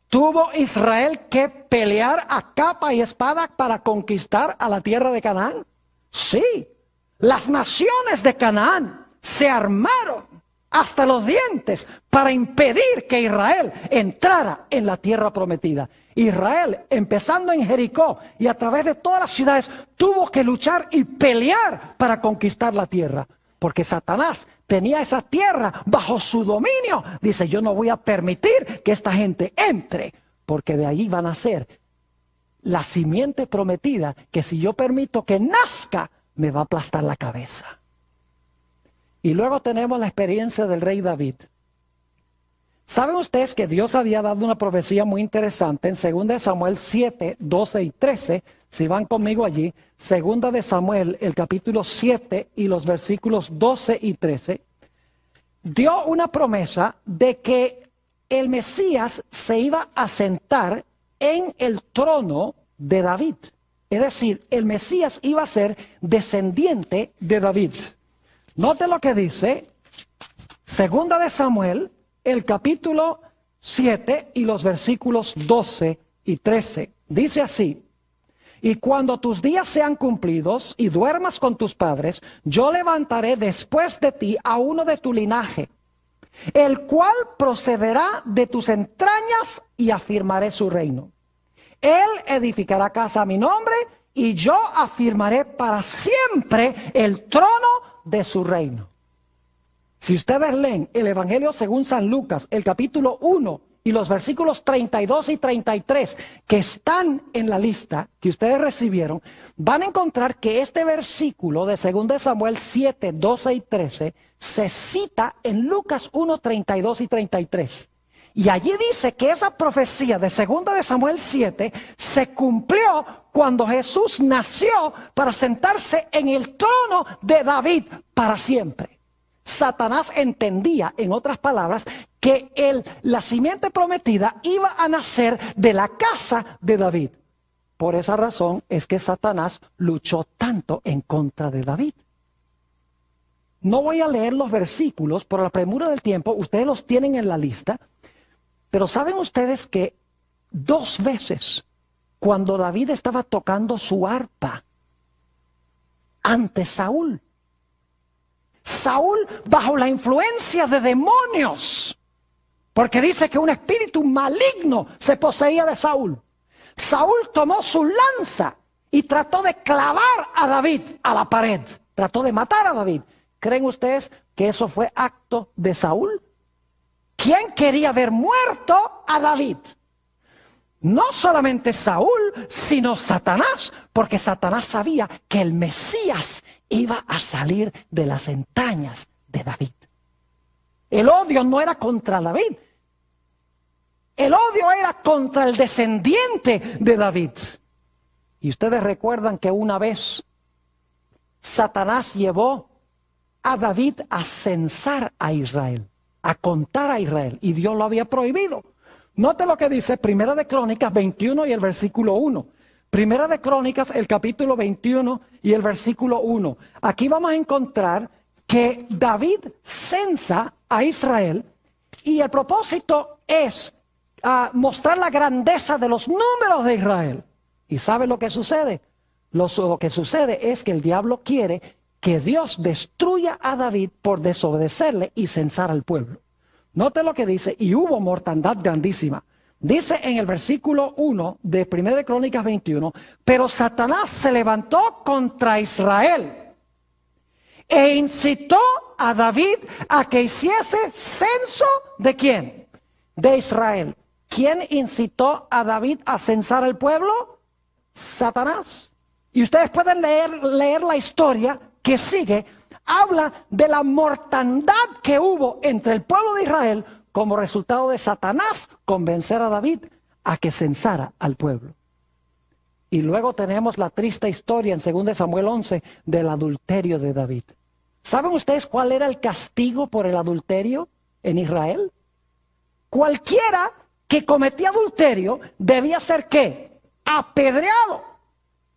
tuvo Israel que pelear a capa y espada para conquistar a la tierra de Canaán. Sí, las naciones de Canaán se armaron hasta los dientes para impedir que Israel entrara en la tierra prometida. Israel, empezando en Jericó y a través de todas las ciudades, tuvo que luchar y pelear para conquistar la tierra. Porque Satanás tenía esa tierra bajo su dominio. Dice, yo no voy a permitir que esta gente entre, porque de allí van a ser la simiente prometida, que si yo permito que nazca, me va a aplastar la cabeza. Y luego tenemos la experiencia del rey David. ¿Saben ustedes que Dios había dado una profecía muy interesante en 2 de Samuel 7, 12 y 13? Si van conmigo allí, 2 de Samuel, el capítulo 7 y los versículos 12 y 13, dio una promesa de que el Mesías se iba a sentar en el trono de David. Es decir, el Mesías iba a ser descendiente de David. Note lo que dice 2 de Samuel, el capítulo 7 y los versículos 12 y 13. Dice así: y cuando tus días sean cumplidos y duermas con tus padres, yo levantaré después de ti a uno de tu linaje, el cual procederá de tus entrañas, y afirmaré su reino. Él edificará casa a mi nombre, y yo afirmaré para siempre el trono de su reino. Si ustedes leen el Evangelio según San Lucas, el capítulo 1 y los versículos 32 y 33 que están en la lista que ustedes recibieron, van a encontrar que este versículo de 2 de Samuel 7, 12 y 13 se cita en Lucas 1, 32 y 33. Y allí dice que esa profecía de 2 de Samuel 7 se cumplió cuando Jesús nació para sentarse en el trono de David para siempre. Satanás entendía, en otras palabras, que la simiente prometida iba a nacer de la casa de David. Por esa razón es que Satanás luchó tanto en contra de David. No voy a leer los versículos por la premura del tiempo, ustedes los tienen en la lista, pero ¿saben ustedes que 2 veces, cuando David estaba tocando su arpa ante Saúl, bajo la influencia de demonios, porque dice que un espíritu maligno se poseía de Saúl, Saúl tomó su lanza y trató de clavar a David a la pared, trató de matar a David? ¿Creen ustedes que eso fue acto de Saúl? ¿Quién quería ver muerto a David? No solamente Saúl, sino Satanás, porque Satanás sabía que el Mesías iba a salir de las entrañas de David. El odio no era contra David, el odio era contra el descendiente de David. Y ustedes recuerdan que una vez Satanás llevó a David a censar a Israel, a contar a Israel, y Dios lo había prohibido. Note lo que dice Primera de Crónicas 21 y el versículo 1. Primera de Crónicas, el capítulo 21 y el versículo 1. Aquí vamos a encontrar que David censa a Israel y el propósito es mostrar la grandeza de los números de Israel. ¿Y sabe lo que sucede? Lo que sucede es que el diablo quiere que Dios destruya a David por desobedecerle y censar al pueblo. Note lo que dice: y hubo mortandad grandísima. Dice en el versículo 1 de 1 de Crónicas 21, pero Satanás se levantó contra Israel e incitó a David a que hiciese censo ¿de quién? De Israel. ¿Quién incitó a David a censar al pueblo? Satanás. Y ustedes pueden leer la historia que sigue. Habla de la mortandad que hubo entre el pueblo de Israel como resultado de Satanás convencer a David a que censara al pueblo. Y luego tenemos la triste historia en 2 de Samuel 11 del adulterio de David. ¿Saben ustedes cuál era el castigo por el adulterio en Israel? Cualquiera que cometía adulterio debía ser ¿qué? Apedreado.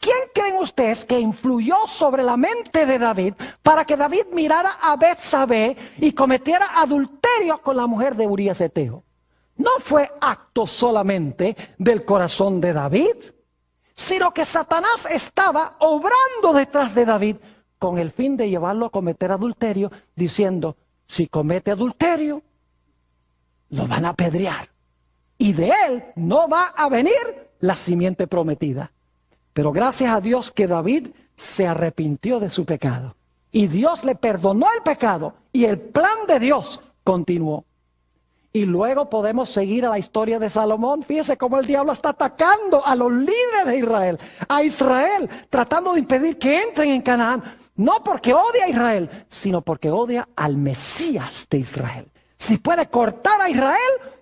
¿Quién creen ustedes que influyó sobre la mente de David para que David mirara a Betsabé y cometiera adulterio con la mujer de Urías Eteo? No fue acto solamente del corazón de David, sino que Satanás estaba obrando detrás de David con el fin de llevarlo a cometer adulterio, diciendo: si comete adulterio, lo van a apedrear, y de él no va a venir la simiente prometida. Pero gracias a Dios que David se arrepintió de su pecado. Y Dios le perdonó el pecado. Y el plan de Dios continuó. Y luego podemos seguir a la historia de Salomón. Fíjese cómo el diablo está atacando a los líderes de Israel. A Israel, tratando de impedir que entren en Canaán. No porque odia a Israel, sino porque odia al Mesías de Israel. Si puede cortar a Israel,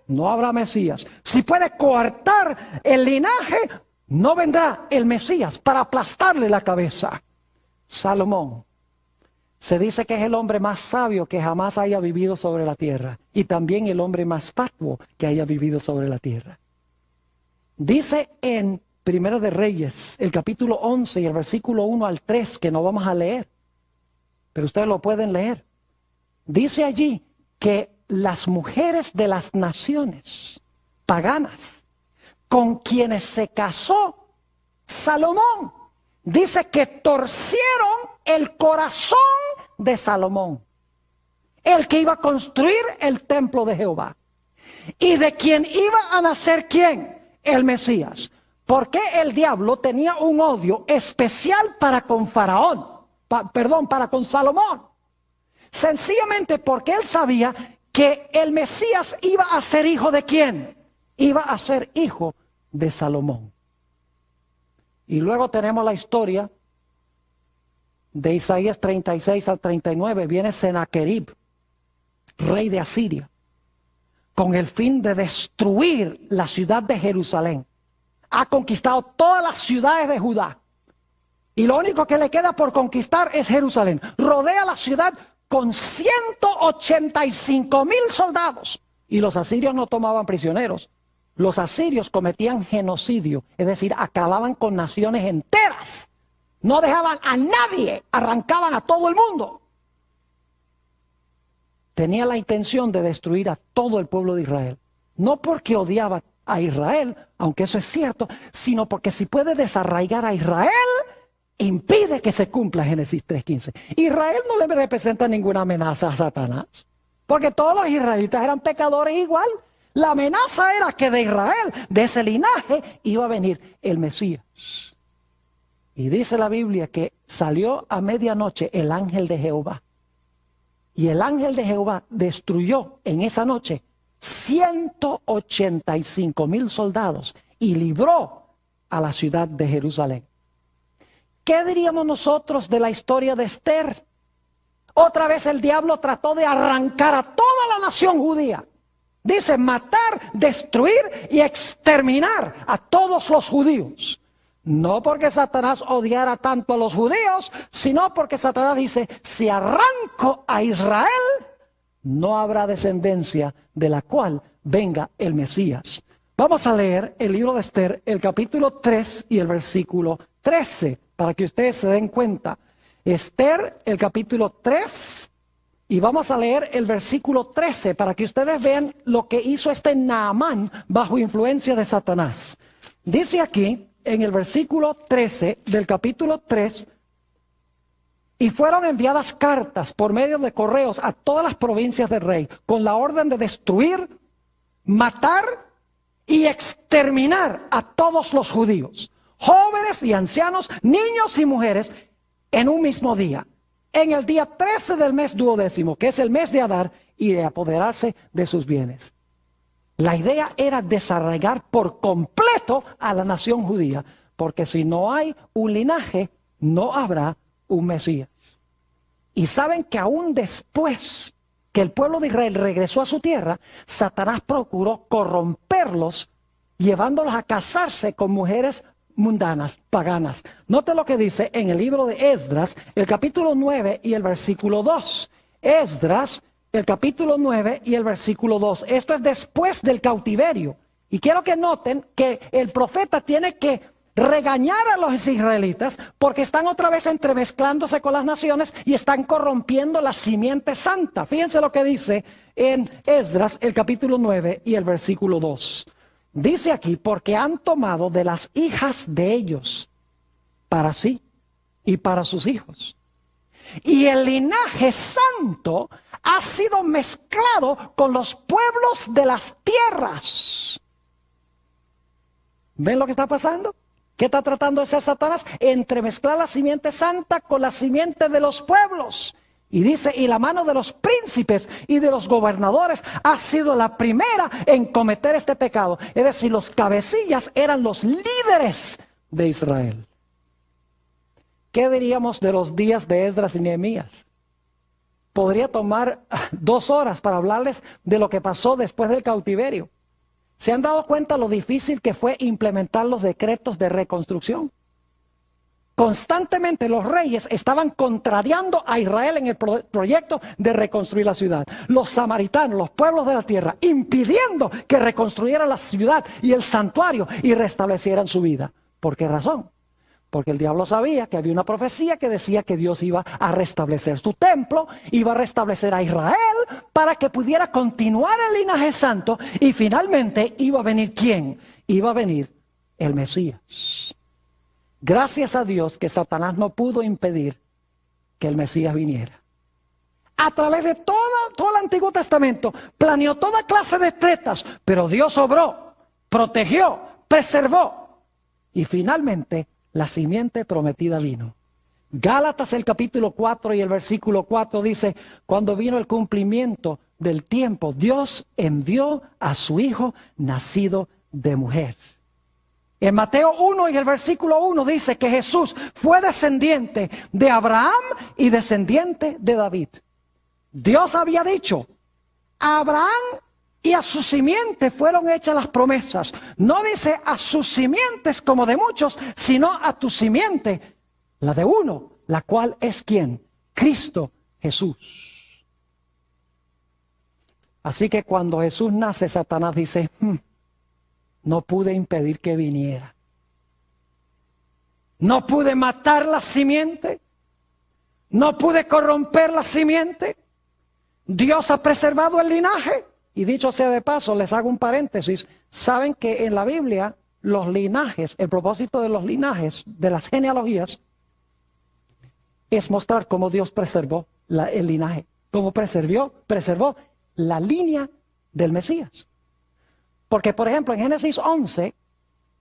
no habrá Mesías. Si puede cortar el linaje, no vendrá el Mesías para aplastarle la cabeza. Salomón se dice que es el hombre más sabio que jamás haya vivido sobre la tierra, y también el hombre más fatuo que haya vivido sobre la tierra. Dice en Primera de Reyes, el capítulo 11 y el versículo 1 al 3, que no vamos a leer, pero ustedes lo pueden leer. Dice allí que las mujeres de las naciones paganas con quienes se casó Salomón, dice que torcieron el corazón de Salomón, el que iba a construir el templo de Jehová, y de quien iba a nacer ¿quién? El Mesías. Porque el diablo tenía un odio especial para con Faraón, para con Salomón. Sencillamente porque él sabía que el Mesías iba a ser hijo de ¿quién? Iba a ser hijo de Salomón. Y luego tenemos la historia de Isaías 36 al 39. Viene Sennacherib, rey de Asiria, con el fin de destruir la ciudad de Jerusalén. Ha conquistado todas las ciudades de Judá. Y lo único que le queda por conquistar es Jerusalén. Rodea la ciudad con 185,000 soldados. Y los asirios no tomaban prisioneros. Los asirios cometían genocidio, es decir, acababan con naciones enteras. No dejaban a nadie, arrancaban a todo el mundo. Tenía la intención de destruir a todo el pueblo de Israel. No porque odiaba a Israel, aunque eso es cierto, sino porque si puede desarraigar a Israel, impide que se cumpla Génesis 3:15. Israel no le representa ninguna amenaza a Satanás, porque todos los israelitas eran pecadores igual. La amenaza era que de Israel, de ese linaje, iba a venir el Mesías. Y dice la Biblia que salió a medianoche el ángel de Jehová. Y el ángel de Jehová destruyó en esa noche 185,000 soldados y libró a la ciudad de Jerusalén. ¿Qué diríamos nosotros de la historia de Esther? Otra vez el diablo trató de arrancar a toda la nación judía. Dice matar, destruir y exterminar a todos los judíos. No porque Satanás odiara tanto a los judíos, sino porque Satanás dice, si arranco a Israel, no habrá descendencia de la cual venga el Mesías. Vamos a leer el libro de Esther, el capítulo 3 y el versículo 13, para que ustedes se den cuenta. Esther, el capítulo 3, y vamos a leer el versículo 13, para que ustedes vean lo que hizo este Naamán bajo influencia de Satanás. Dice aquí, en el versículo 13 del capítulo 3, y fueron enviadas cartas por medio de correos a todas las provincias del rey, con la orden de destruir, matar y exterminar a todos los judíos, jóvenes y ancianos, niños y mujeres, en un mismo día, en el día 13 del mes 12º, que es el mes de Adar, y de apoderarse de sus bienes. La idea era desarraigar por completo a la nación judía, porque si no hay un linaje, no habrá un Mesías. Y saben que aún después que el pueblo de Israel regresó a su tierra, Satanás procuró corromperlos, llevándolos a casarse con mujeres mundanas, paganas. Note lo que dice en el libro de Esdras, el capítulo 9 y el versículo 2. Esdras, el capítulo 9 y el versículo 2. Esto es después del cautiverio. Y quiero que noten que el profeta tiene que regañar a los israelitas porque están otra vez entremezclándose con las naciones y están corrompiendo la simiente santa. Fíjense lo que dice en Esdras, el capítulo 9 y el versículo 2. Dice aquí, porque han tomado de las hijas de ellos para sí y para sus hijos. Y el linaje santo ha sido mezclado con los pueblos de las tierras. ¿Ven lo que está pasando? ¿Qué está tratando de hacer Satanás? Entremezclar la simiente santa con la simiente de los pueblos. Y dice, y la mano de los príncipes y de los gobernadores ha sido la primera en cometer este pecado. Es decir, los cabecillas eran los líderes de Israel. ¿Qué diríamos de los días de Esdras y Nehemías? podría tomar 2 horas para hablarles de lo que pasó después del cautiverio. ¿Se han dado cuenta lo difícil que fue implementar los decretos de reconstrucción? Constantemente los reyes estaban contrariando a Israel en el proyecto de reconstruir la ciudad. Los samaritanos, los pueblos de la tierra, impidiendo que reconstruyeran la ciudad y el santuario y restablecieran su vida. ¿Por qué razón? Porque el diablo sabía que había una profecía que decía que Dios iba a restablecer su templo, iba a restablecer a Israel para que pudiera continuar el linaje santo y finalmente iba a venir ¿quién? Iba a venir el Mesías. Gracias a Dios que Satanás no pudo impedir que el Mesías viniera. A través de todo el Antiguo Testamento planeó toda clase de tretas, pero Dios obró, protegió, preservó y finalmente la simiente prometida vino. Gálatas el capítulo 4 y el versículo 4 dice, cuando vino el cumplimiento del tiempo, Dios envió a su Hijo nacido de mujer. En Mateo 1 y el versículo 1 dice que Jesús fue descendiente de Abraham y descendiente de David. Dios había dicho, a Abraham y a su simiente fueron hechas las promesas. No dice a sus simientes como de muchos, sino a tu simiente, la de uno, la cual es ¿quién? Cristo Jesús. Así que cuando Jesús nace, Satanás dice, no pude impedir que viniera. No pude matar la simiente. No pude corromper la simiente. Dios ha preservado el linaje. Y dicho sea de paso, les hago un paréntesis. Saben que en la Biblia los linajes, el propósito de los linajes, de las genealogías, es mostrar cómo Dios preservó el linaje. Cómo preservó la línea del Mesías. Porque, por ejemplo, en Génesis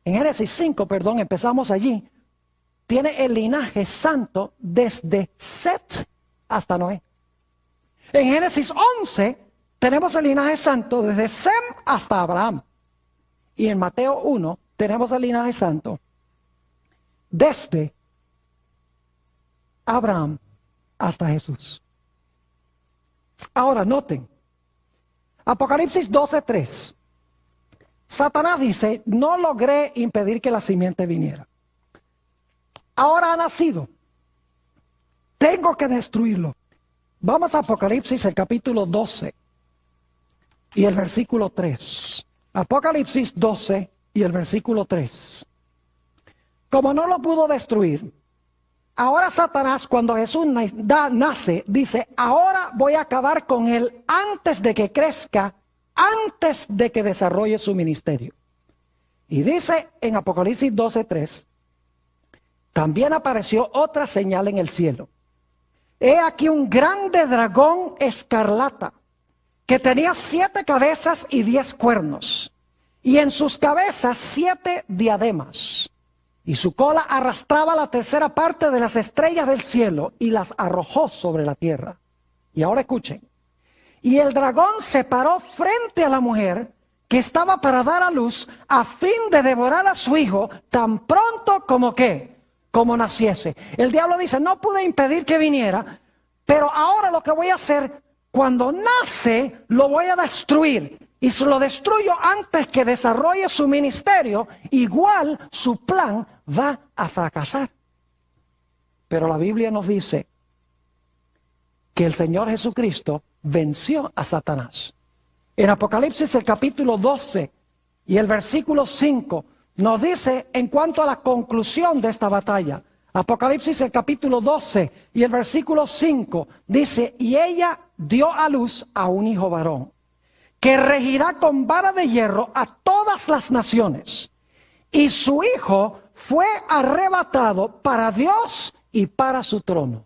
5, empezamos allí, tiene el linaje santo desde Set hasta Noé. En Génesis 11 tenemos el linaje santo desde Sem hasta Abraham. Y en Mateo 1 tenemos el linaje santo desde Abraham hasta Jesús. Ahora noten, Apocalipsis 12:3. Satanás dice, no logré impedir que la simiente viniera. Ahora ha nacido. Tengo que destruirlo. Vamos a Apocalipsis, el capítulo 12 y el versículo 3. Apocalipsis 12 y el versículo 3. Como no lo pudo destruir, ahora Satanás, cuando Jesús nace, dice, ahora voy a acabar con él antes de que crezca, antes de que desarrolle su ministerio. Y dice en Apocalipsis 12:3, también apareció otra señal en el cielo. He aquí un grande dragón escarlata, que tenía 7 cabezas y 10 cuernos, y en sus cabezas 7 diademas. Y su cola arrastraba la tercera parte de las estrellas del cielo y las arrojó sobre la tierra. Y ahora escuchen. Y el dragón se paró frente a la mujer que estaba para dar a luz a fin de devorar a su hijo tan pronto como ¿qué? Como naciese. El diablo dice, no pude impedir que viniera, pero ahora lo que voy a hacer, cuando nace, lo voy a destruir. Y si lo destruyo antes que desarrolle su ministerio, igual su plan va a fracasar. Pero la Biblia nos dice que el Señor Jesucristo venció a Satanás. En Apocalipsis el capítulo 12 y el versículo 5 nos dice en cuanto a la conclusión de esta batalla. Apocalipsis el capítulo 12 y el versículo 5 dice, y ella dio a luz a un hijo varón, que regirá con vara de hierro a todas las naciones. Y su hijo fue arrebatado para Dios y para su trono.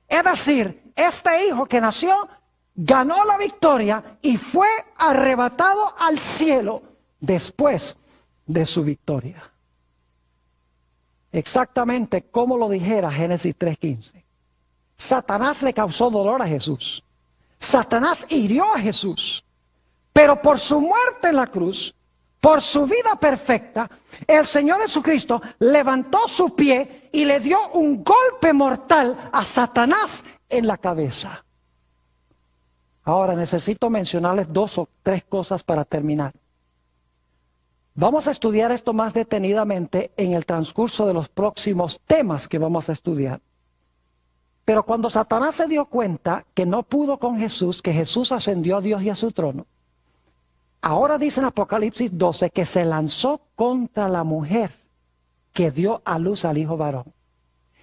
Es decir, este hijo que nació ganó la victoria y fue arrebatado al cielo después de su victoria. Exactamente como lo dijera Génesis 3:15. Satanás le causó dolor a Jesús. Satanás hirió a Jesús. Pero por su muerte en la cruz, por su vida perfecta, el Señor Jesucristo levantó su pie y le dio un golpe mortal a Satanás en la cabeza. Ahora necesito mencionarles 2 o 3 cosas para terminar. Vamos a estudiar esto más detenidamente en el transcurso de los próximos temas que vamos a estudiar. Pero cuando Satanás se dio cuenta que no pudo con Jesús, que Jesús ascendió a Dios y a su trono, ahora dice en Apocalipsis 12 que se lanzó contra la mujer que dio a luz al hijo varón.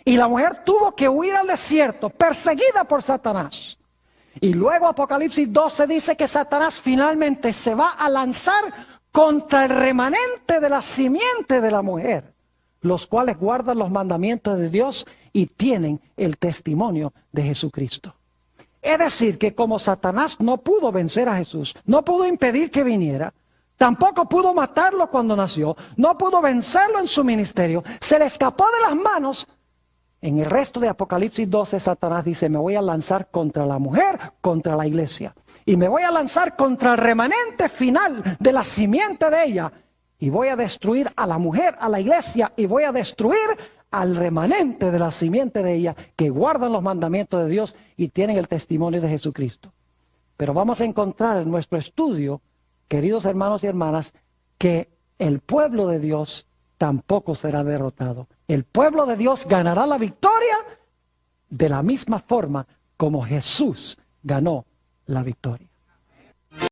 Y la mujer tuvo que huir al desierto, perseguida por Satanás. Y luego Apocalipsis 12 dice que Satanás finalmente se va a lanzar contra el remanente de la simiente de la mujer, los cuales guardan los mandamientos de Dios y tienen el testimonio de Jesucristo. Es decir, que como Satanás no pudo vencer a Jesús, no pudo impedir que viniera, tampoco pudo matarlo cuando nació, no pudo vencerlo en su ministerio, se le escapó de las manos. En el resto de Apocalipsis 12, Satanás dice, me voy a lanzar contra la mujer, contra la iglesia. Y me voy a lanzar contra el remanente final de la simiente de ella. Y voy a destruir a la mujer, a la iglesia, y voy a destruir al remanente de la simiente de ella, que guardan los mandamientos de Dios y tienen el testimonio de Jesucristo. Pero vamos a encontrar en nuestro estudio, queridos hermanos y hermanas, que el pueblo de Dios tampoco será derrotado. El pueblo de Dios ganará la victoria de la misma forma como Jesús ganó la victoria.